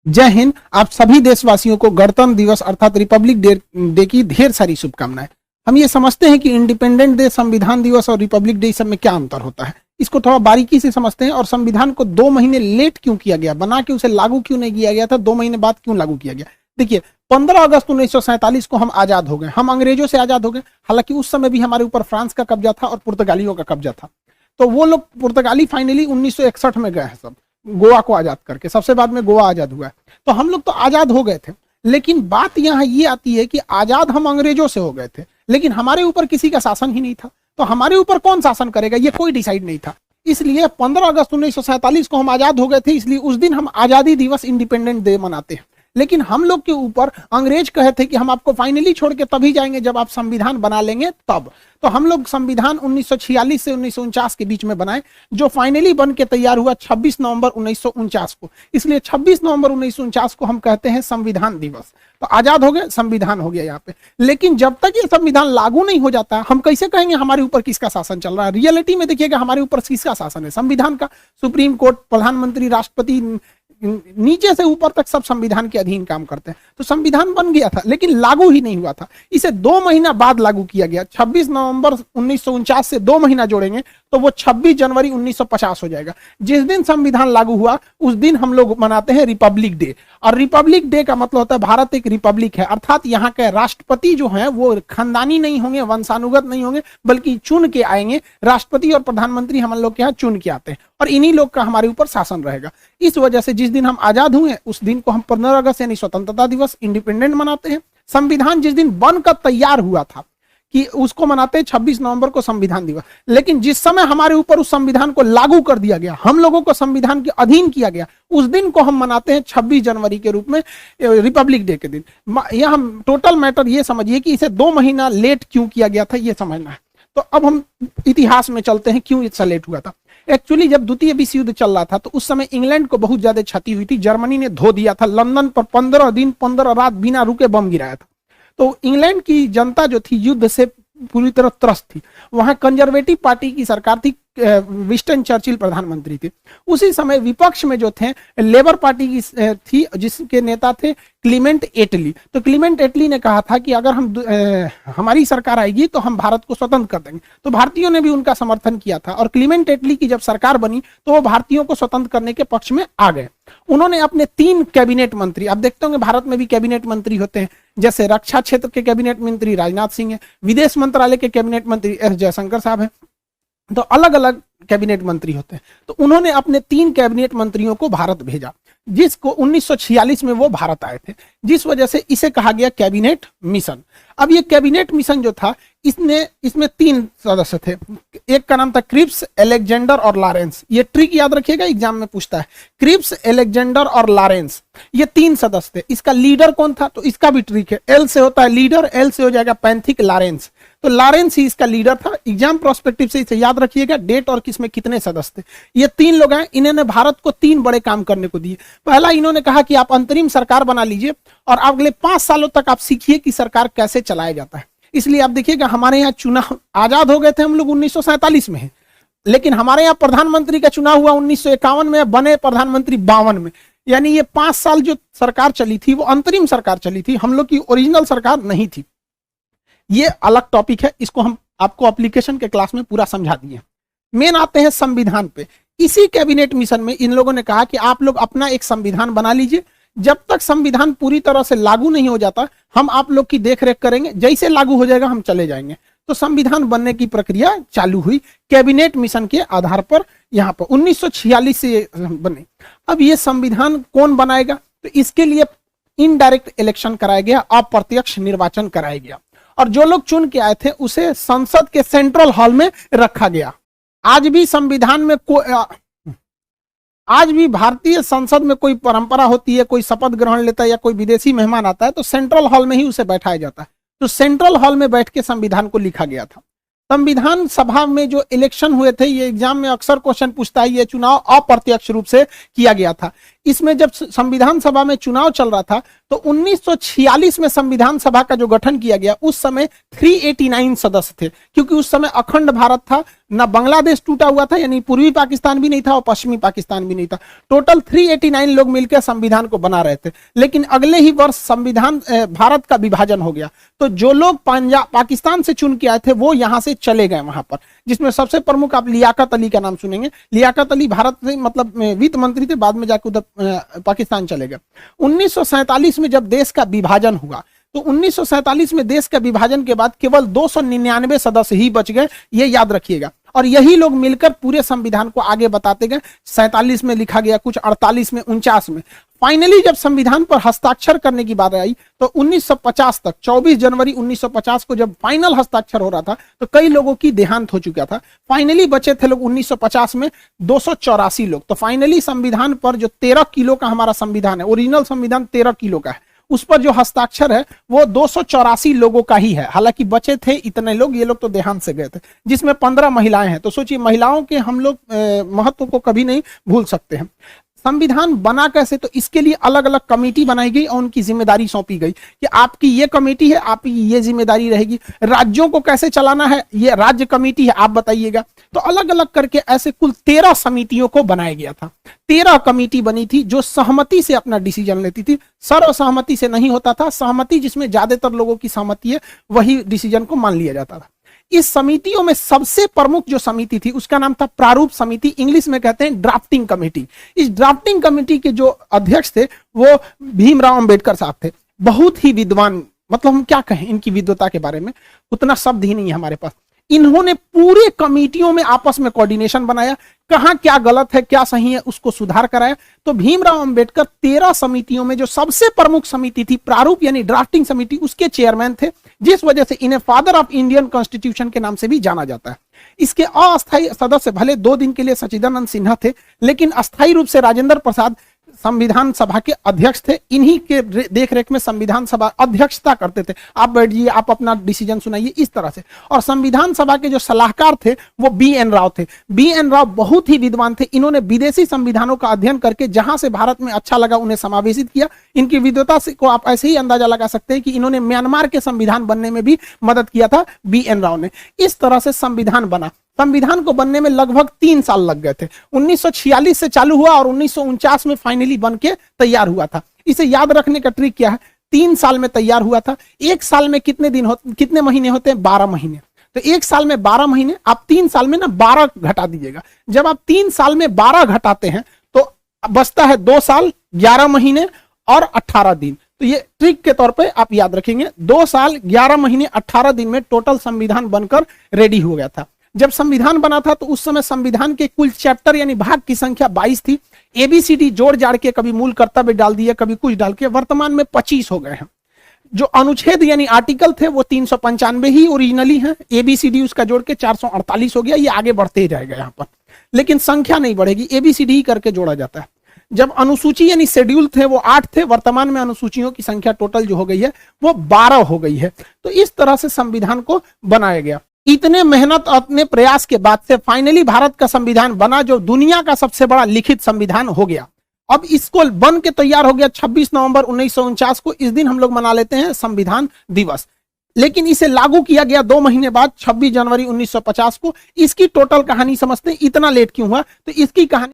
जय हिंद। आप सभी देशवासियों को गणतंत्र दिवस अर्थात रिपब्लिक डे की ढेर सारी शुभकामनाएं। हम ये समझते हैं कि इंडिपेंडेंट डे, संविधान दिवस और रिपब्लिक डे सब में क्या अंतर होता है, इसको थोड़ा बारीकी से समझते हैं। और संविधान को 2 महीने लेट क्यों किया गया, बना के उसे लागू क्यों नहीं किया गया था, 2 महीने बाद क्यों लागू किया गया। देखिए, 15 अगस्त 1947 को हम आजाद हो गए, हम अंग्रेजों से आजाद हो गए। हालांकि उस समय भी हमारे ऊपर फ्रांस का कब्जा था और पुर्तगालियों का कब्जा था। तो वो लोग पुर्तगाली फाइनली 1961 में गए हैं, सब गोवा को आजाद करके, सबसे बाद में गोवा आजाद हुआ है। तो हम लोग तो आजाद हो गए थे, लेकिन बात यहाँ ये आती है कि आजाद हम अंग्रेजों से हो गए थे, लेकिन हमारे ऊपर किसी का शासन ही नहीं था। तो हमारे ऊपर कौन शासन करेगा, ये कोई डिसाइड नहीं था। इसलिए 15 अगस्त 1947 को हम आजाद हो गए थे, इसलिए उस दिन हम आजादी दिवस, इंडिपेंडेंट डे मनाते हैं। लेकिन हम लोग के ऊपर अंग्रेज कहे थे कि हम आपको फाइनली छोड़ के तभी जाएंगे जब आप संविधान बना लेंगे तब। तो हम लोग संविधान 1946 से 1949 के बीच में बनाए, जो फाइनली बन के तैयार हुआ 26 नवंबर 1949 को। इसलिए 26 नवंबर 1949 को हम कहते हैं संविधान दिवस। तो आजाद हो गए, संविधान हो गया यहाँ पे। लेकिन जब तक ये संविधान लागू नहीं हो जाता, हम कैसे कहेंगे हमारे ऊपर किसका शासन चल रहा है। रियलिटी में देखिएगा हमारे ऊपर किसका शासन है, संविधान का। सुप्रीम कोर्ट, प्रधानमंत्री, राष्ट्रपति, नीचे से ऊपर तक सब संविधान के अधीन काम करते हैं। तो संविधान बन गया था लेकिन लागू ही नहीं हुआ था। इसे 2 महीना बाद लागू किया गया। 26 नवंबर 1949 से 2 महीना जोड़ेंगे तो वो 26 जनवरी 1950 हो जाएगा। जिस दिन संविधान लागू हुआ उस दिन हम लोग मनाते हैं रिपब्लिक डे। और रिपब्लिक डे का मतलब होता है भारत एक रिपब्लिक है, अर्थात यहाँ के राष्ट्रपति जो है वो खानदानी नहीं होंगे, वंशानुगत नहीं होंगे, बल्कि चुन के आएंगे। राष्ट्रपति और प्रधानमंत्री हम लोग के यहाँ चुन के आते हैं और इन्हीं लोग का हमारे ऊपर शासन रहेगा। इस वजह से जिस दिन हम आजाद हुए उस दिन को हम 15 अगस्त यानी स्वतंत्रता दिवस, इंडिपेंडेंट मनाते हैं। संविधान जिस दिन बनकर तैयार हुआ था कि उसको मनाते हैं 26 नवंबर को संविधान दिवस। लेकिन जिस समय हमारे ऊपर उस संविधान को लागू कर दिया गया, हम लोगों को संविधान के अधीन किया गया, उस दिन को हम मनाते हैं 26 जनवरी के रूप में, रिपब्लिक डे के दिन। यह हम टोटल मैटर ये समझिए कि इसे 2 महीना लेट क्यों किया गया था, ये समझना है। तो अब हम इतिहास में चलते हैं, क्यों इतना लेट हुआ था। एक्चुअली जब द्वितीय विश्व युद्ध चल रहा था तो उस समय इंग्लैंड को बहुत ज्यादा क्षति हुई थी। जर्मनी ने धो दिया था, लंदन पर 15 दिन 15 रात बिना रुके बम गिराया था। तो इंग्लैंड की जनता जो थी युद्ध से पूरी तरह त्रस्त थी। वहां कंजर्वेटिव पार्टी की सरकार थी, विंस्टन चर्चिल प्रधानमंत्री थे। उसी समय विपक्ष में जो थे लेबर पार्टी की थी, जिसके नेता थे क्लीमेंट एटली। तो क्लीमेंट एटली ने कहा था कि अगर हमारी सरकार आएगी तो हम भारत को स्वतंत्र कर देंगे। तो भारतीयों ने भी उनका समर्थन किया था और क्लीमेंट एटली की जब सरकार बनी तो वो भारतीयों को स्वतंत्र करने के पक्ष में आ गए। उन्होंने अपने 3 कैबिनेट मंत्री, आप देखते होंगे भारत में भी कैबिनेट मंत्री होते हैं, जैसे रक्षा क्षेत्र के कैबिनेट मंत्री राजनाथ सिंह है, विदेश मंत्रालय के कैबिनेट मंत्री एस जयशंकर साहब हैं। तो अलग अलग कैबिनेट मंत्री होते हैं। तो उन्होंने अपने 3 कैबिनेट मंत्रियों को भारत भेजा, जिसको 1946 में वो भारत आए थे, जिस वजह से इसे कहा गया कैबिनेट मिशन। अब ये कैबिनेट मिशन जो था इसमें 3 सदस्य थे। एक का नाम था क्रिप्स, अलेक्जेंडर और लॉरेंस। ये ट्रिक याद रखिएगा, एग्जाम में पूछता है। क्रिप्स, अलेक्जेंडर और लॉरेंस, ये 3 सदस्य थे। इसका लीडर कौन था, तो इसका भी ट्रिक है। एल से होता है लीडर, एल से हो जाएगा पैंथिक, लॉरेंस। तो लॉरेंस ही इसका लीडर था। एग्जाम प्रोस्पेक्टिव से इसे याद रखिएगा, डेट और किसमें कितने सदस्य थे। ये 3 लोग हैं, इन्होंने भारत को 3 बड़े काम करने को दिए। पहला, इन्होंने कहा कि आप अंतरिम सरकार बना लीजिए और अगले 5 सालों तक आप सीखिए कि सरकार कैसे चलाया जाता है। इसलिए आप देखिएगा हमारे यहाँ चुनाव, आजाद हो गए थे हम लोग 1947 में है, लेकिन हमारे यहाँ प्रधानमंत्री का चुनाव हुआ 1951 में, बने प्रधानमंत्री 52 में। यानी ये 5 साल जो सरकार चली थी वो अंतरिम सरकार चली थी, हम लोग की ओरिजिनल सरकार नहीं थी। ये अलग टॉपिक है, इसको हम आपको एप्लीकेशन के क्लास में पूरा समझा दिए। मेन आते हैं संविधान पे। इसी कैबिनेट मिशन में इन लोगों ने कहा कि आप लोग अपना एक संविधान बना लीजिए, जब तक संविधान पूरी तरह से लागू नहीं हो जाता हम आप लोग की देखरेख करेंगे, जैसे लागू हो जाएगा हम चले जाएंगे। तो संविधान बनने की प्रक्रिया चालू हुई कैबिनेट मिशन के आधार पर। यहाँ पर 1946 से बने। अब ये संविधान कौन बनाएगा, तो इसके लिए इनडायरेक्ट इलेक्शन कराया गया, अप्रत्यक्ष निर्वाचन कराया गया और जो लोग चुन के आए थे उसे संसद के सेंट्रल हॉल में रखा गया। आज भी संविधान में आज भी भारतीय संसद में कोई परंपरा होती है, कोई शपथ ग्रहण लेता है या कोई विदेशी मेहमान आता है तो सेंट्रल हॉल में ही उसे बैठाया जाता है। तो सेंट्रल हॉल में बैठ के संविधान को लिखा गया था। संविधान सभा में जो इलेक्शन हुए थे, ये एग्जाम में अक्सर क्वेश्चन पूछता है, ये चुनाव अप्रत्यक्ष रूप से किया गया था। इसमें जब संविधान सभा में चुनाव चल रहा था तो 1946 में संविधान सभा का जो गठन किया गया, उस समय 389 सदस्य थे, क्योंकि उस समय अखंड भारत था, ना बांग्लादेश टूटा हुआ था, यानी पूर्वी पाकिस्तान भी नहीं था और पश्चिमी पाकिस्तान भी नहीं था। टोटल 389 लोग मिलकर संविधान को बना रहे थे। लेकिन अगले ही वर्ष संविधान भारत का विभाजन हो गया, तो जो लोग पंजाब पाकिस्तान से चुन के आए थे वो यहां से चले गए वहां पर, जिसमें सबसे प्रमुख आप लियाकत अली का नाम सुनेंगे। लियाकत अली भारत से मतलब वित्त मंत्री थे, बाद में जाकर उधर पाकिस्तान चले गए। 1947 में जब देश का विभाजन हुआ तो 1947 में देश का विभाजन के बाद केवल 299 सदस्य ही बच गए, ये याद रखिएगा। और यही लोग मिलकर पूरे संविधान को आगे बताते गए। 47 में लिखा गया, कुछ 48 में, 49 में। फाइनली जब संविधान पर हस्ताक्षर करने की बात आई तो 1950 तक, 24 जनवरी 1950 को जब फाइनल हस्ताक्षर हो रहा था तो कई लोगों की देहांत हो चुका था। फाइनली बचे थे लोग 1950 में 284 लोग। तो फाइनली संविधान पर जो 13 किलो का हमारा संविधान है, ओरिजिनल संविधान 13 किलो का है, उस पर जो हस्ताक्षर है वो 284 लोगों का ही है। हालांकि बचे थे इतने लोग, ये लोग तो देहांत से गए थे, जिसमें 15 महिलाएं हैं। तो सोचिए, महिलाओं के हम लोग महत्व को कभी नहीं भूल सकते हैं। संविधान बना कैसे, तो इसके लिए अलग अलग कमेटी बनाई गई और उनकी जिम्मेदारी सौंपी गई कि आपकी ये कमेटी है, आपकी ये जिम्मेदारी रहेगी। राज्यों को कैसे चलाना है, ये राज्य कमेटी है, आप बताइएगा। तो अलग अलग करके ऐसे कुल 13 समितियों को बनाया गया था। 13 कमेटी बनी थी जो सहमति से अपना डिसीजन लेती थी, सर्वसहमति से नहीं होता था। सहमति जिसमें ज्यादातर लोगों की सहमति है, वही डिसीजन को मान लिया जाता था। इस समितियों में सबसे प्रमुख जो समिति थी उसका नाम था प्रारूप समिति, इंग्लिश में कहते हैं ड्राफ्टिंग कमेटी। इस ड्राफ्टिंग कमेटी के जो अध्यक्ष थे वो भीमराव अंबेडकर साहब थे। बहुत ही विद्वान, मतलब हम क्या कहें इनकी विद्वता के बारे में, उतना शब्द ही नहीं है हमारे पास। इन्होंने पूरे कमेटियों में आपस में कोऑर्डिनेशन बनाया, कहां क्या गलत है क्या सही है उसको सुधार कराया। तो भीमराव अंबेडकर 13 समितियों में जो सबसे प्रमुख समिति थी प्रारूप यानी ड्राफ्टिंग समिति, उसके चेयरमैन थे, जिस वजह से इन्हें फादर ऑफ इंडियन कॉन्स्टिट्यूशन के नाम से भी जाना जाता है। इसके अस्थायी सदस्य भले 2 दिन के लिए सच्चिदानंद सिन्हा थे, लेकिन अस्थायी रूप से राजेंद्र प्रसाद संविधान सभा के अध्यक्ष थे। इन्हीं के देखरेख में संविधान सभा अध्यक्षता करते थे। आप बैठिए, आप अपना डिसीजन सुनाइए, इस तरह से। और संविधान सभा के जो सलाहकार थे वो बी.एन. राव थे। बी.एन. राव बहुत ही विद्वान थे। इन्होंने विदेशी संविधानों का अध्ययन करके जहां से भारत में अच्छा लगा उन्हें समावेशित किया। इनकी विद्वता से को आप ऐसे ही अंदाजा लगा सकते हैं कि इन्होंने म्यांमार के संविधान बनने में भी मदद किया था बी.एन. राव ने। इस तरह से संविधान बना। संविधान को बनने में लगभग 3 साल लग गए थे। 1946 से चालू हुआ और 1949 में फाइनली बन के तैयार हुआ था। इसे याद रखने का ट्रिक क्या है, 3 साल में तैयार हुआ था। 1 साल में कितने महीने होते हैं, 12 महीने। तो 1 साल में 12 महीने, आप 3 साल में ना 12 घटा दीजिएगा। जब आप 3 साल में 12 घटाते हैं तो बचता है 2 साल 11 महीने और 18 दिन। तो ये ट्रिक के तौर पे आप याद रखेंगे। 2 साल 11 महीने 18 दिन में टोटल संविधान बनकर रेडी हो गया था। जब संविधान बना था तो उस समय संविधान के कुल चैप्टर यानी भाग की संख्या 22 थी। ABCD जोड़ जाड़ के कभी मूल कर्तव्य डाल दिए, कभी कुछ डाल के वर्तमान में 25 हो गए हैं। जो अनुच्छेद यानी आर्टिकल थे वो 395 ही ओरिजिनली हैं। ABCD उसका जोड़ के 448 हो गया। ये आगे बढ़ते ही जाएगा यहाँ पर, लेकिन संख्या नहीं बढ़ेगी, ABCD ही करके जोड़ा जाता है। जब अनुसूची यानी शेड्यूल थे वो 8 थे। वर्तमान में अनुसूचियों की संख्या टोटल जो हो गई है वो 12 हो गई है। तो इस तरह से संविधान को बनाया गया। इतने मेहनत और इतने प्रयास के बाद से फाइनली भारत का संविधान बना, जो दुनिया का सबसे बड़ा लिखित संविधान हो गया। अब इसको बन के तैयार हो गया 26 नवंबर 1949 को। इस दिन हम लोग मना लेते हैं संविधान दिवस। लेकिन इसे लागू किया गया 2 महीने बाद 26 जनवरी 1950 को। इसकी टोटल कहानी समझते हैं, इतना लेट क्यों हुआ, तो इसकी कहानी